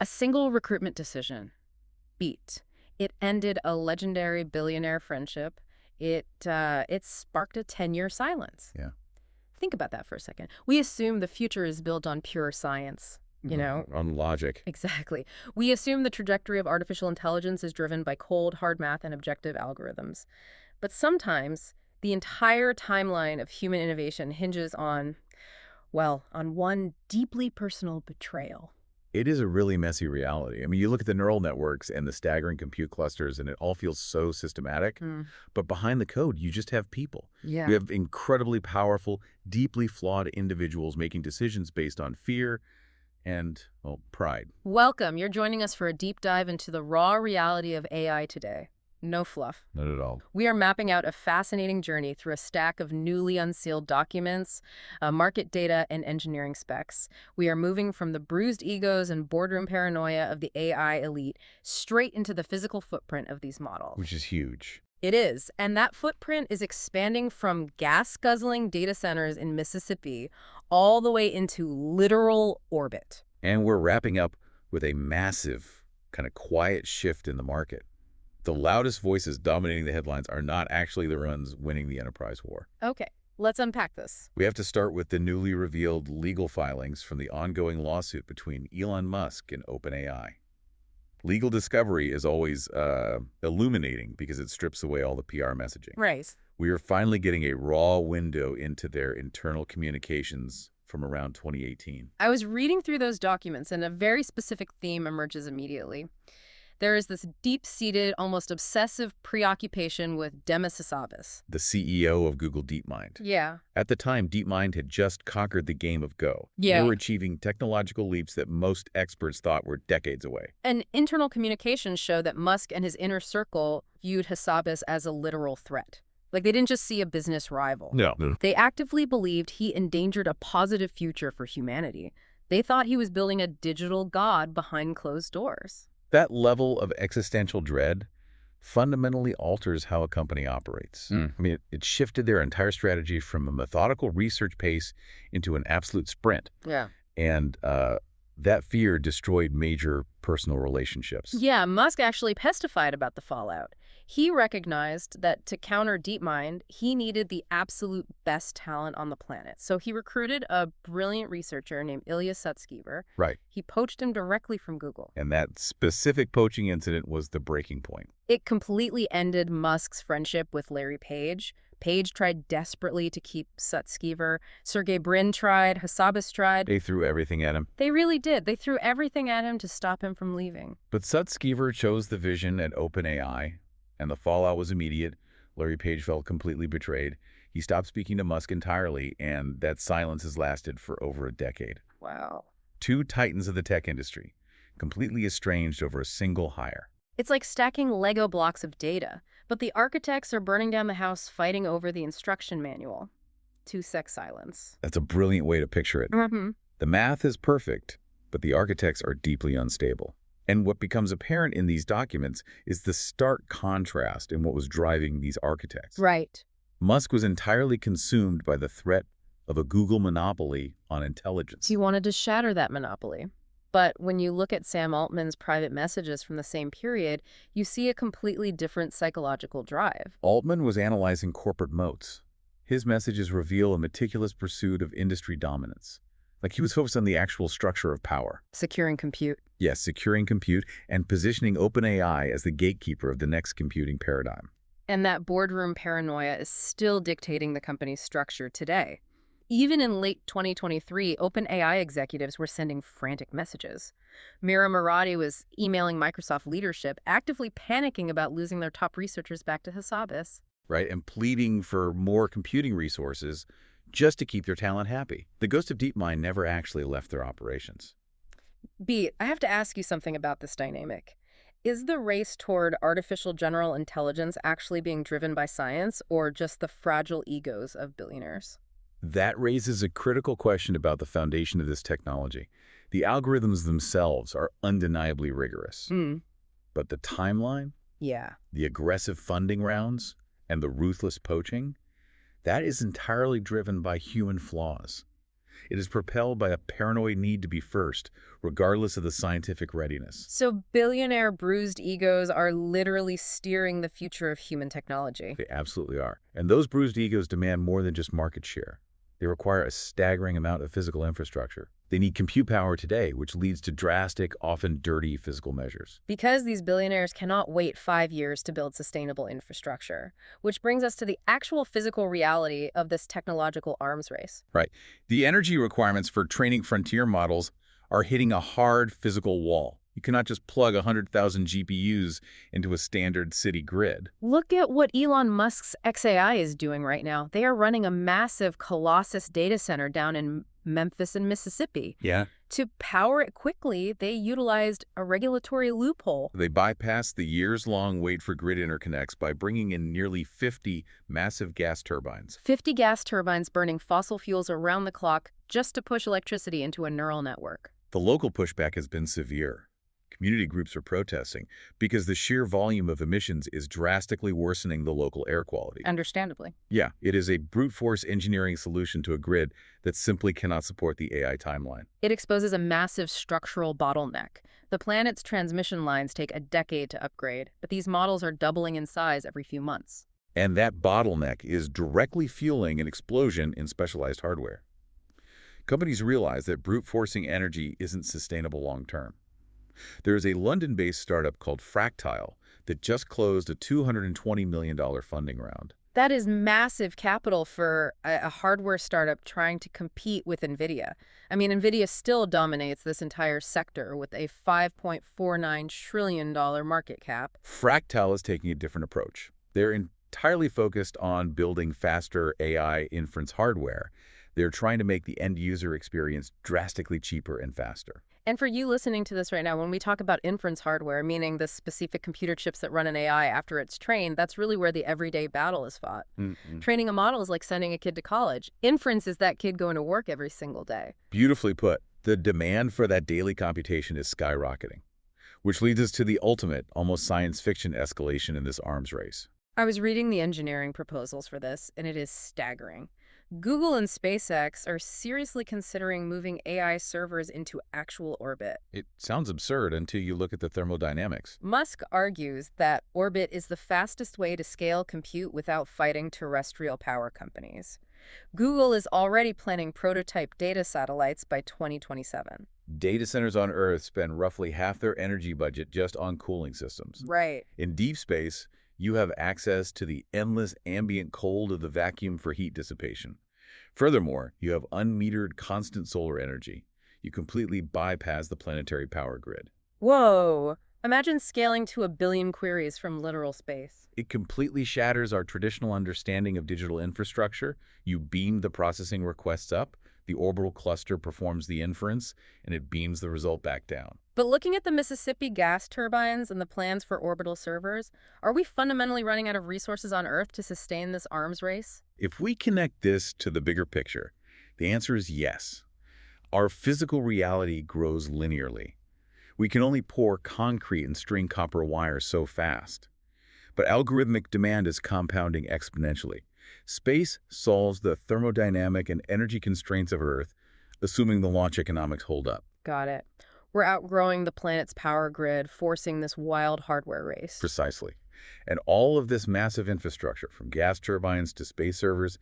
A single recruitment decision. Beat. It ended a legendary billionaire friendship. It sparked a 10-year silence. Yeah. Think about that for a second. We assume the future is built on pure science, you know? On logic. Exactly. We assume the trajectory of artificial intelligence is driven by cold, hard math and objective algorithms. But sometimes the entire timeline of human innovation hinges on, well, on one deeply personal betrayal. It is a really messy reality. I mean, you look at the neural networks and the staggering compute clusters, and it all feels so systematic. But behind the code, you just have people. Yeah. You have incredibly powerful, deeply flawed individuals making decisions based on fear and, well, pride. Welcome. You're joining us for a deep dive into the raw reality of AI today. No fluff. Not at all. We are mapping out a fascinating journey through a stack of newly unsealed documents, market data, and engineering specs. We are moving from the bruised egos and boardroom paranoia of the AI elite straight into the physical footprint of these models. Which is huge. It is, and that footprint is expanding from gas-guzzling data centers in Mississippi all the way into literal orbit. And we're wrapping up with a massive, kind of quiet shift in the market. The loudest voices dominating the headlines are not actually the ones winning the enterprise war. Okay, let's unpack this. We have to start with the newly revealed legal filings from the ongoing lawsuit between Elon Musk and OpenAI. Legal discovery is always illuminating because it strips away all the PR messaging. Right. We are finally getting a raw window into their internal communications from around 2018. I was reading through those documents, and a very specific theme emerges immediately. There is this deep-seated, almost obsessive preoccupation with Demis Hassabis, The CEO of Google DeepMind. Yeah. At the time, DeepMind had just conquered the game of Go. Yeah. They were achieving technological leaps that most experts thought were decades away. And internal communications show that Musk and his inner circle viewed Hassabis as a literal threat. Like, they didn't just see a business rival. No. They actively believed he endangered a positive future for humanity. They thought he was building a digital god behind closed doors. That level of existential dread fundamentally alters how a company operates. I mean, it shifted their entire strategy from a methodical research pace into an absolute sprint. Yeah. And that fear destroyed major personal relationships. Yeah, Musk actually testified about the fallout. He recognized that to counter DeepMind, he needed the absolute best talent on the planet. So he recruited a brilliant researcher named Ilya Sutskever. Right. He poached him directly from Google. And that specific poaching incident was the breaking point. It completely ended Musk's friendship with Larry Page. Page tried desperately to keep Sutskever. Sergey Brin tried. Hassabis tried. They threw everything at him. They really did. They threw everything at him to stop him from leaving. But Sutskever chose the vision at OpenAI, and the fallout was immediate. Larry Page felt completely betrayed. He stopped speaking to Musk entirely, and that silence has lasted for over a decade. Wow. Two titans of the tech industry, completely estranged over a single hire. It's like stacking Lego blocks of data, but the architects are burning down the house fighting over the instruction manual. 2-sec silence. That's a brilliant way to picture it. The math is perfect, but the architects are deeply unstable. And what becomes apparent in these documents is the stark contrast in what was driving these architects. Right. Musk was entirely consumed by the threat of a Google monopoly on intelligence. He wanted to shatter that monopoly. But when you look at Sam Altman's private messages from the same period, you see a completely different psychological drive. Altman was analyzing corporate moats. His messages reveal a meticulous pursuit of industry dominance. Like, he was focused on the actual structure of power. Securing compute. Yes, securing compute and positioning OpenAI as the gatekeeper of the next computing paradigm. And that boardroom paranoia is still dictating the company's structure today. Even in late 2023, OpenAI executives were sending frantic messages. Mira Murati was emailing Microsoft leadership, actively panicking about losing their top researchers back to Hassabis. Right, and pleading for more computing resources just to keep their talent happy. The ghost of DeepMind never actually left their operations. Beat, I have to ask you something about this dynamic. Is the race toward artificial general intelligence actually being driven by science or just the fragile egos of billionaires? That raises a critical question about the foundation of this technology. The algorithms themselves are undeniably rigorous. But the timeline, Yeah. the aggressive funding rounds, and the ruthless poaching, that is entirely driven by human flaws. It is propelled by a paranoid need to be first, regardless of the scientific readiness. So billionaire bruised egos are literally steering the future of human technology. They absolutely are. And those bruised egos demand more than just market share. They require a staggering amount of physical infrastructure. They need compute power today, which leads to drastic, often dirty physical measures. Because these billionaires cannot wait 5 years to build sustainable infrastructure, which brings us to the actual physical reality of this technological arms race. Right. The energy requirements for training frontier models are hitting a hard physical wall. You cannot just plug 100,000 GPUs into a standard city grid. Look at what Elon Musk's XAI is doing right now. They are running a massive Colossus data center down in Memphis and Mississippi. Yeah. To power it quickly, they utilized a regulatory loophole. They bypassed the years-long wait for grid interconnects by bringing in nearly 50 massive gas turbines. 50 gas turbines burning fossil fuels around the clock just to push electricity into a neural network. The local pushback has been severe. Community groups are protesting because the sheer volume of emissions is drastically worsening the local air quality. Understandably. Yeah, it is a brute force engineering solution to a grid that simply cannot support the AI timeline. It exposes a massive structural bottleneck. The planet's transmission lines take a decade to upgrade, but these models are doubling in size every few months. And that bottleneck is directly fueling an explosion in specialized hardware. Companies realize that brute forcing energy isn't sustainable long term. There is a London-based startup called Fractile that just closed a $220 million funding round. That is massive capital for a hardware startup trying to compete with NVIDIA. I mean, NVIDIA still dominates this entire sector with a $5.49 trillion market cap. Fractile is taking a different approach. They're entirely focused on building faster AI inference hardware. They're trying to make the end-user experience drastically cheaper and faster. And for you listening to this right now, when we talk about inference hardware, meaning the specific computer chips that run an AI after it's trained, that's really where the everyday battle is fought. Training a model is like sending a kid to college. Inference is that kid going to work every single day. Beautifully put. The demand for that daily computation is skyrocketing, which leads us to the ultimate, almost science fiction escalation in this arms race. I was reading the engineering proposals for this, and it is staggering. Google and SpaceX are seriously considering moving AI servers into actual orbit. It sounds absurd until you look at the thermodynamics. Musk argues that orbit is the fastest way to scale compute without fighting terrestrial power companies. Google is already planning prototype data satellites by 2027. Data centers on Earth spend roughly half their energy budget just on cooling systems. Right. In deep space, you have access to the endless ambient cold of the vacuum for heat dissipation. Furthermore, you have unmetered constant solar energy. You completely bypass the planetary power grid. Whoa! Imagine scaling to 1 billion queries from literal space. It completely shatters our traditional understanding of digital infrastructure. You beam the processing requests up, the orbital cluster performs the inference, and it beams the result back down. But looking at the Mississippi gas turbines and the plans for orbital servers, are we fundamentally running out of resources on Earth to sustain this arms race? If we connect this to the bigger picture, the answer is yes. Our physical reality grows linearly. We can only pour concrete and string copper wire so fast. But algorithmic demand is compounding exponentially. Space solves the thermodynamic and energy constraints of Earth, assuming the launch economics hold up. Got it. We're outgrowing the planet's power grid, forcing this wild hardware race. Precisely. And all of this massive infrastructure, from gas turbines to space servers,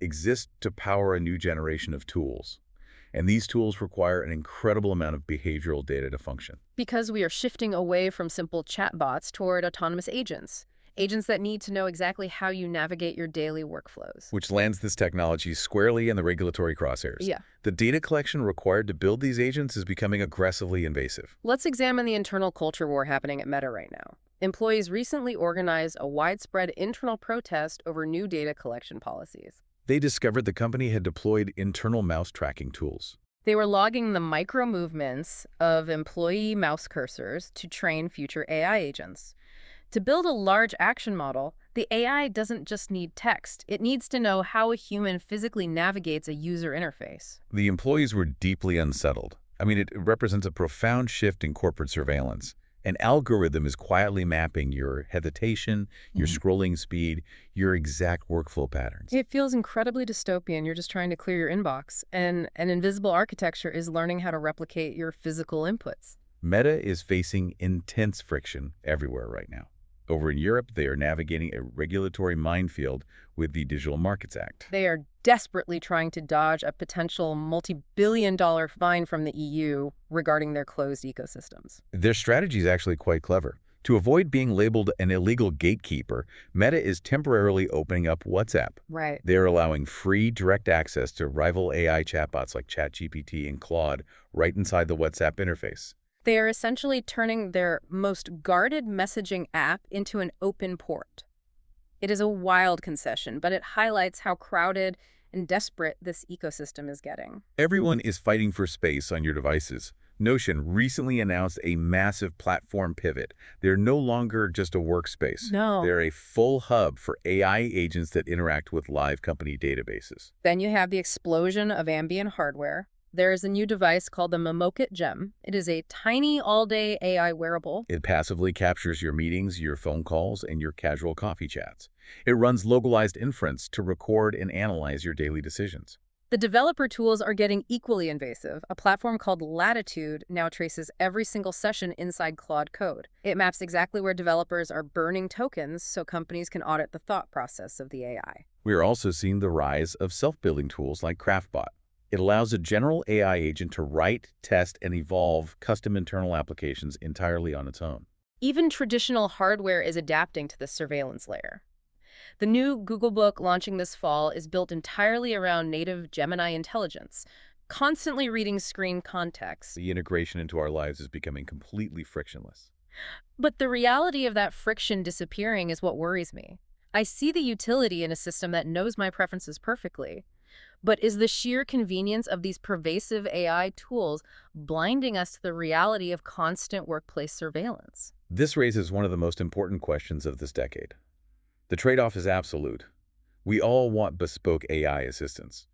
exists to power a new generation of tools. And these tools require an incredible amount of behavioral data to function. Because we are shifting away from simple chatbots toward autonomous agents. Agents that need to know exactly how you navigate your daily workflows. Which lands this technology squarely in the regulatory crosshairs. Yeah. The data collection required to build these agents is becoming aggressively invasive. Let's examine the internal culture war happening at Meta right now. Employees recently organized a widespread internal protest over new data collection policies. They discovered the company had deployed internal mouse tracking tools. They were logging the micro movements of employee mouse cursors to train future AI agents. To build a large action model, the AI doesn't just need text. It needs to know how a human physically navigates a user interface. The employees were deeply unsettled. I mean, it represents a profound shift in corporate surveillance. An algorithm is quietly mapping your hesitation, your scrolling speed, your exact workflow patterns. It feels incredibly dystopian. You're just trying to clear your inbox, and an invisible architecture is learning how to replicate your physical inputs. Meta is facing intense friction everywhere right now. Over in Europe, they are navigating a regulatory minefield with the Digital Markets Act. They are desperately trying to dodge a potential multi-billion-dollar fine from the EU regarding their closed ecosystems. Their strategy is actually quite clever. To avoid being labeled an illegal gatekeeper, Meta is temporarily opening up WhatsApp. Right. They're allowing free direct access to rival AI chatbots like ChatGPT and Claude right inside the WhatsApp interface. They are essentially turning their most guarded messaging app into an open port. It is a wild concession, but it highlights how crowded and desperate this ecosystem is getting. Everyone is fighting for space on your devices. Notion recently announced a massive platform pivot. They're no longer just a workspace. No. They're a full hub for AI agents that interact with live company databases. Then you have the explosion of ambient hardware. There is a new device called the Mimokit Gem. It is a tiny all-day AI wearable. It passively captures your meetings, your phone calls, and your casual coffee chats. It runs localized inference to record and analyze your daily decisions. The developer tools are getting equally invasive. A platform called Latitude now traces every single session inside Claude Code. It maps exactly where developers are burning tokens so companies can audit the thought process of the AI. We are also seeing the rise of self-building tools like CraftBot. It allows a general AI agent to write, test, and evolve custom internal applications entirely on its own. Even traditional hardware is adapting to the surveillance layer. The new Google Book launching this fall is built entirely around native Gemini intelligence, constantly reading screen context. The integration into our lives is becoming completely frictionless. But the reality of that friction disappearing is what worries me. I see the utility in a system that knows my preferences perfectly. But is the sheer convenience of these pervasive AI tools blinding us to the reality of constant workplace surveillance? This raises one of the most important questions of this decade. The trade-off is absolute. We all want bespoke AI assistance.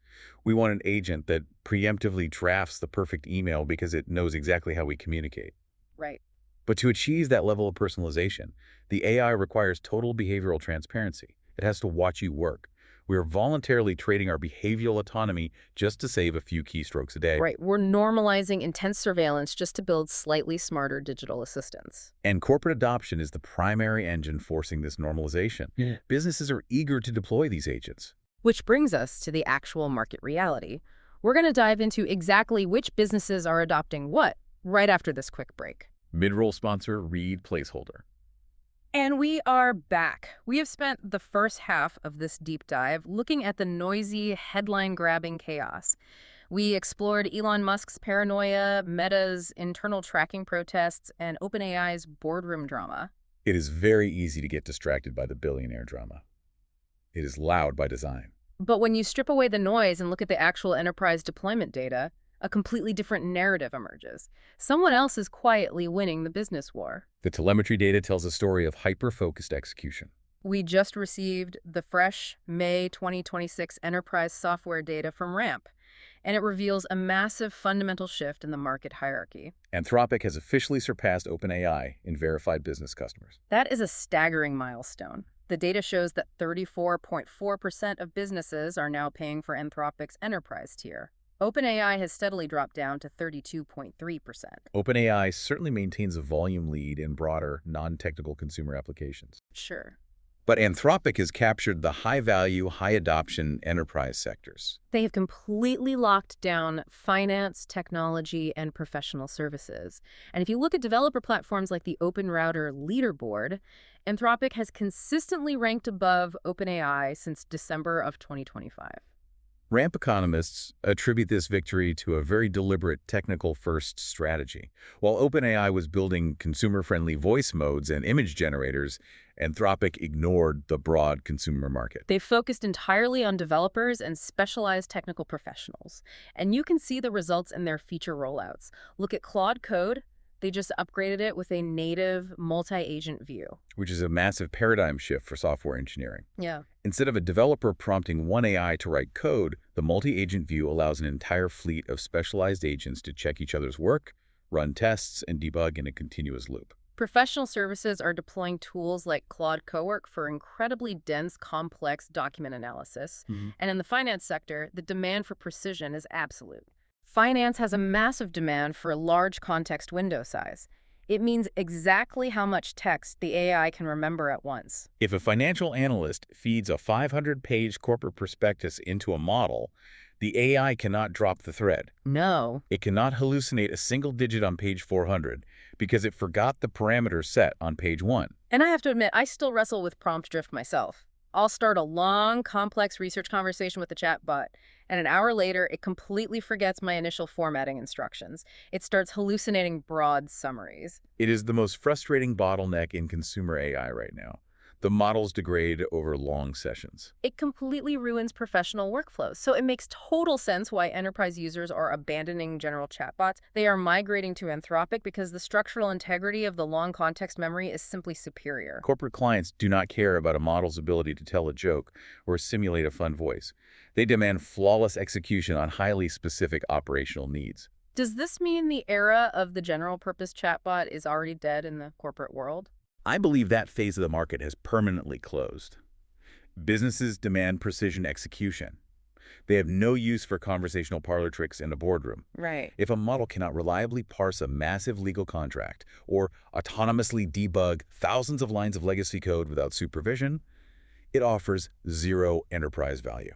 We want an agent that preemptively drafts the perfect email because it knows exactly how we communicate. Right. But to achieve that level of personalization, the AI requires total behavioral transparency. It has to watch you work. We are voluntarily trading our behavioral autonomy just to save a few keystrokes a day. Right. We're normalizing intense surveillance just to build slightly smarter digital assistants. And corporate adoption is the primary engine forcing this normalization. Businesses are eager to deploy these agents. Which brings us to the actual market reality. We're going to dive into exactly which businesses are adopting what right after this quick break. Mid-roll sponsor, read placeholder. And we are back. We have spent the first half of this deep dive looking at the noisy, headline-grabbing chaos. We explored Elon Musk's paranoia, Meta's internal tracking protests, and OpenAI's boardroom drama. It is very easy to get distracted by the billionaire drama. It is loud by design. But when you strip away the noise and look at the actual enterprise deployment data, a completely different narrative emerges. Someone else is quietly winning the business war. The telemetry data tells a story of hyper-focused execution. We just received the fresh May 2026 enterprise software data from Ramp, and it reveals a massive fundamental shift in the market hierarchy. Anthropic has officially surpassed OpenAI in verified business customers. That is a staggering milestone. The data shows that 34.4% of businesses are now paying for Anthropic's enterprise tier. OpenAI has steadily dropped down to 32.3%. OpenAI certainly maintains a volume lead in broader, non-technical consumer applications. Sure. But Anthropic has captured the high-value, high-adoption enterprise sectors. They have completely locked down finance, technology, and professional services. And if you look at developer platforms like the Open Router leaderboard, Anthropic has consistently ranked above OpenAI since December of 2025. Ramp economists attribute this victory to a very deliberate technical-first strategy. While OpenAI was building consumer-friendly voice modes and image generators, Anthropic ignored the broad consumer market. They focused entirely on developers and specialized technical professionals. And you can see the results in their feature rollouts. Look at Claude Code. They just upgraded it with a native multi-agent view. Which is a massive paradigm shift for software engineering. Yeah. Instead of a developer prompting one AI to write code, the multi-agent view allows an entire fleet of specialized agents to check each other's work, run tests, and debug in a continuous loop. Professional services are deploying tools like Claude Code for incredibly dense, complex document analysis. Mhm. And in the finance sector, the demand for precision is absolute. Finance has a massive demand for a large context window size. It means exactly how much text the AI can remember at once. If a financial analyst feeds a 500-page corporate prospectus into a model, the AI cannot drop the thread. No. It cannot hallucinate a single digit on page 400 because it forgot the parameter set on page 1. And I have to admit, I still wrestle with prompt drift myself. I'll start a long, complex research conversation with the chatbot, and an hour later, it completely forgets my initial formatting instructions. It starts hallucinating broad summaries. It is the most frustrating bottleneck in consumer AI right now. The models degrade over long sessions. It completely ruins professional workflows, so it makes total sense why enterprise users are abandoning general chatbots. They are migrating to Anthropic because the structural integrity of the long context memory is simply superior. Corporate clients do not care about a model's ability to tell a joke or simulate a fun voice. They demand flawless execution on highly specific operational needs. Does this mean the era of the general-purpose chatbot is already dead in the corporate world? I believe that phase of the market has permanently closed. Businesses demand precision execution. They have no use for conversational parlor tricks in a boardroom. Right. If a model cannot reliably parse a massive legal contract or autonomously debug thousands of lines of legacy code without supervision, it offers zero enterprise value.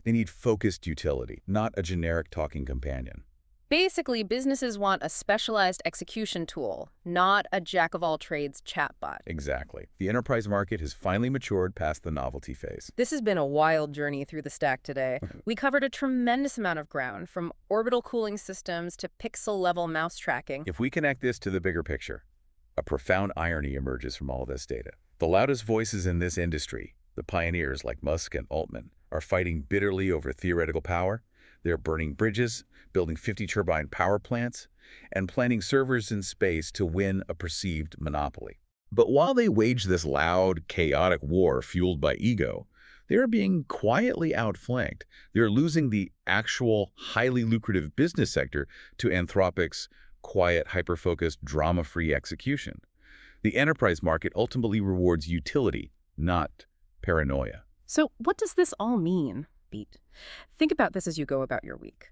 They need focused utility, not a generic talking companion. Basically, businesses want a specialized execution tool, not a jack-of-all-trades chatbot. Exactly. The enterprise market has finally matured past the novelty phase. This has been a wild journey through the stack today. We covered a tremendous amount of ground, from orbital cooling systems to pixel-level mouse tracking. If we connect this to the bigger picture, a profound irony emerges from all this data. The loudest voices in this industry, the pioneers like Musk and Altman, are fighting bitterly over theoretical power. They're burning bridges, building 50-turbine power plants, and planting servers in space to win a perceived monopoly. But while they wage this loud, chaotic war fueled by ego, they are being quietly outflanked. They're losing the actual, highly lucrative business sector to Anthropic's quiet, hyper-focused, drama-free execution. The enterprise market ultimately rewards utility, not paranoia. So what does this all mean, Beat? Think about this as you go about your week.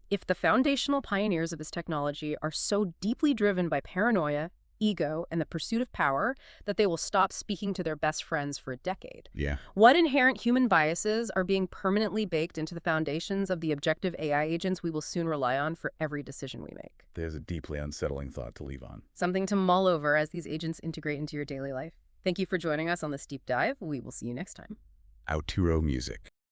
If the foundational pioneers of this technology are so deeply driven by paranoia, ego, and the pursuit of power that they will stop speaking to their best friends for a decade, Yeah. what inherent human biases are being permanently baked into the foundations of the objective AI agents we will soon rely on for every decision we make? There's a deeply unsettling thought to leave on. Something to mull over as these agents integrate into your daily life. Thank you for joining us on this deep dive. We will see you next time. Outro music.